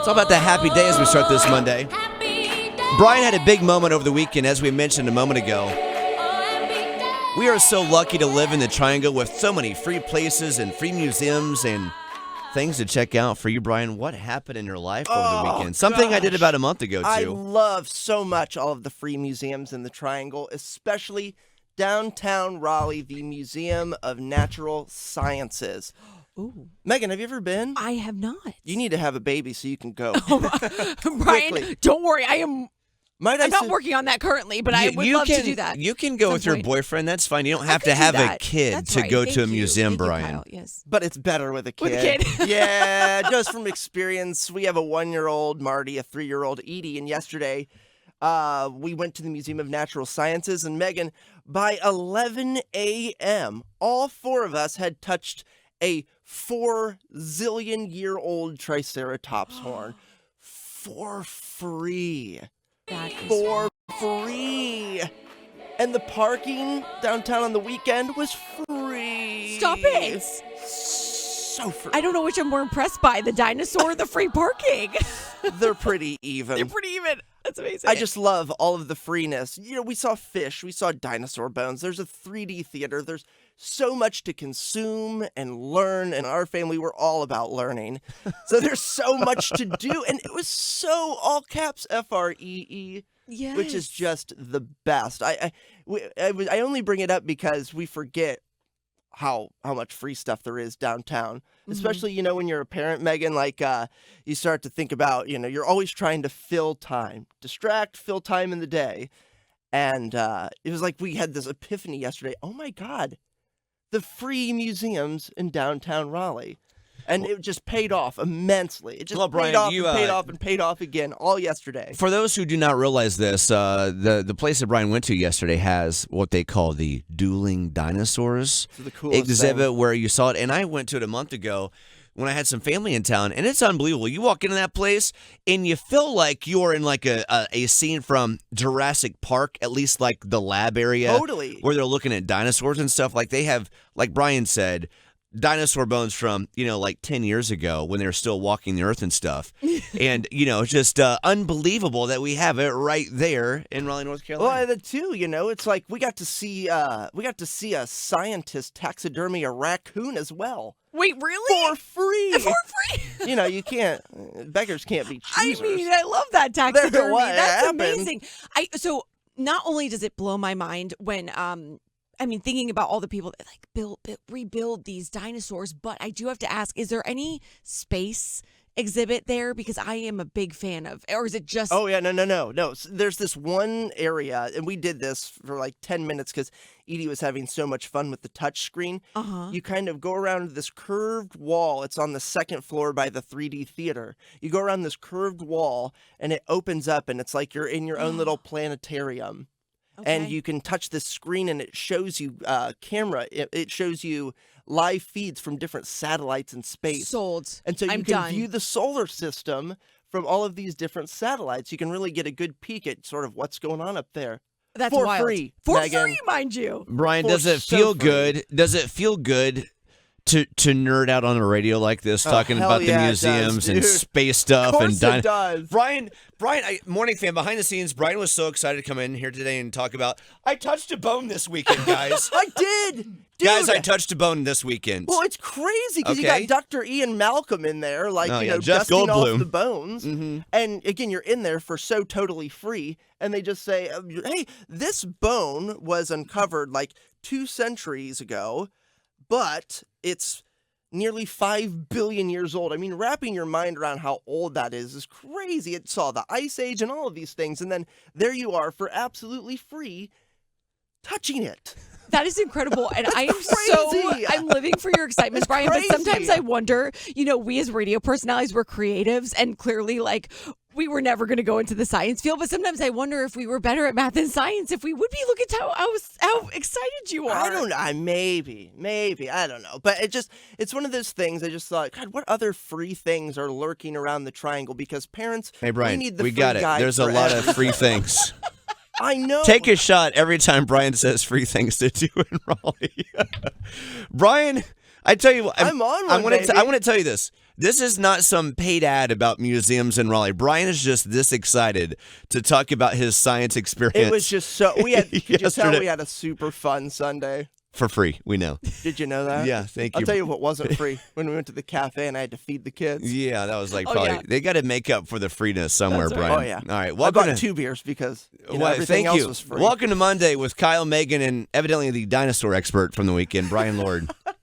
It's all about the happy day as we start this Monday. Bryan had a big moment over the weekend, as we mentioned a moment ago. We are so lucky to live in the Triangle with so many free places and free museums and things to check out for you, Bryan. What happened in your life over the weekend? Something I did about a month ago, too. I love so much all of the free museums in the Triangle, especially downtown Raleigh, the Museum of Natural Sciences. Ooh. Megan, have you ever been? I have not. You need to have a baby so you can go. Bryan, don't worry. I'm not working on that currently, but I would love to do that. You can go with your boyfriend. That's fine. You don't have to have a kid to go to a museum, Bryan. Kyle. Yes. But it's better with a kid. With a kid. Yeah, just from experience. We have a 1-year-old Marty, a 3-year-old Edie, and yesterday we went to the Museum of Natural Sciences, and Megan, by 11 a.m., all 4 of us had touched a 4-zillion-year-old Triceratops horn for free. For free. And the parking downtown on the weekend was free. Stop it. So free. I don't know which I'm more impressed by, the dinosaur or the free parking. They're pretty even. They're pretty even. That's amazing. I just love all of the freeness. You know, we saw fish. We saw dinosaur bones. There's a 3D theater. There's so much to consume and learn. And our family, we're all about learning. So there's so much to do. And it was so all caps FREE, yes. Which is just the best. I only bring it up because we forget how much free stuff there is downtown, especially, you know, when you're a parent, Megan, like you start to think about, you know, you're always trying to fill time in the day. And it was like we had this epiphany yesterday. Oh, my God, the free museums in downtown Raleigh. And it just paid off immensely. It just paid off and paid off and paid off again all yesterday. For those who do not realize this, the place that Bryan went to yesterday has what they call the dueling dinosaurs exhibit where you saw it. And I went to it a month ago when I had some family in town, and it's unbelievable. You walk into that place, and you feel like you're in like a scene from Jurassic Park, at least like the lab area. Totally. Where they're looking at dinosaurs and stuff. Like they have, like Bryan said, dinosaur bones from, you know, like 10 years ago when they were still walking the earth and stuff. And, you know, it's just unbelievable that we have it right there in Raleigh, North Carolina. Well, too, you know, it's like we got to see a scientist taxidermy a raccoon as well. Wait, really? For free. For free? You know, you can't, beggars can't be choosers. I mean, I love that taxidermy. That's happened. amazing. So not only does it blow my mind when, thinking about all the people that like rebuild these dinosaurs, but I do have to ask, is there any space exhibit there? Because I am a big fan of, or is it just... Oh, yeah, no. So there's this one area, and we did this for like 10 minutes because Edie was having so much fun with the touch screen. You kind of go around this curved wall. It's on the 2nd floor by the 3D theater. You go around this curved wall, and it opens up, and it's like you're in your own little planetarium. Okay. And you can touch this screen, and it shows you camera. It shows you live feeds from different satellites in space. Sold. And so you I'm can done. view the solar system from all of these different satellites. You can really get a good peek at sort of what's going on up there. That's for wild. free, For Megan. free, mind you. Bryan, does it feel good? Does it feel good to nerd out on the radio like this, talking about the museums and space stuff? Of course it does. Bryan, morning fan, behind the scenes, Bryan was so excited to come in here today and talk about, I touched a bone this weekend, guys. I did. Dude. Guys, I touched a bone this weekend. Well, it's crazy because you got Dr. Ian Malcolm in there, like, Jeff dusting Goldblum. off the bones. And again, you're in there for so totally free. And they just say, hey, this bone was uncovered like 2 centuries ago, but it's nearly 5 billion years old. I mean, wrapping your mind around how old that is crazy. It saw the Ice Age and all of these things. And then there you are for absolutely free touching it. That is incredible. And I am I'm living for your excitement, Bryan. Crazy. But sometimes I wonder, we as radio personalities, we're creatives, and clearly, like, we were never going to go into the science field. But sometimes I wonder if we were better at math and science, if we would be. Look at how excited you are. I don't know. Maybe. I don't know. But it's one of those things. I just thought, God, what other free things are lurking around the Triangle? Because parents, hey, Bryan, we need the we free got it. guide There's a lot of free things. I know. Take a shot every time Bryan says free things to do in Raleigh. Bryan, I tell you what, I'm on one, I want to tell you this. This is not some paid ad about museums in Raleigh. Bryan is just this excited to talk about his science experience. It was just so we had could you tell Yesterday. we had a super fun Sunday. For free, we know. Did you know that? Yeah, thank you. I'll tell you what wasn't free when we went to the cafe and I had to feed the kids. Yeah, that was like Oh, probably yeah. they got to make up for the freeness somewhere, That's right. Bryan. Oh yeah. All right, I welcome bought to 2 beers because Well, everything thank else you. was free. Welcome to Monday with Kyle, Megan, and evidently the dinosaur expert from the weekend, Bryan Lord.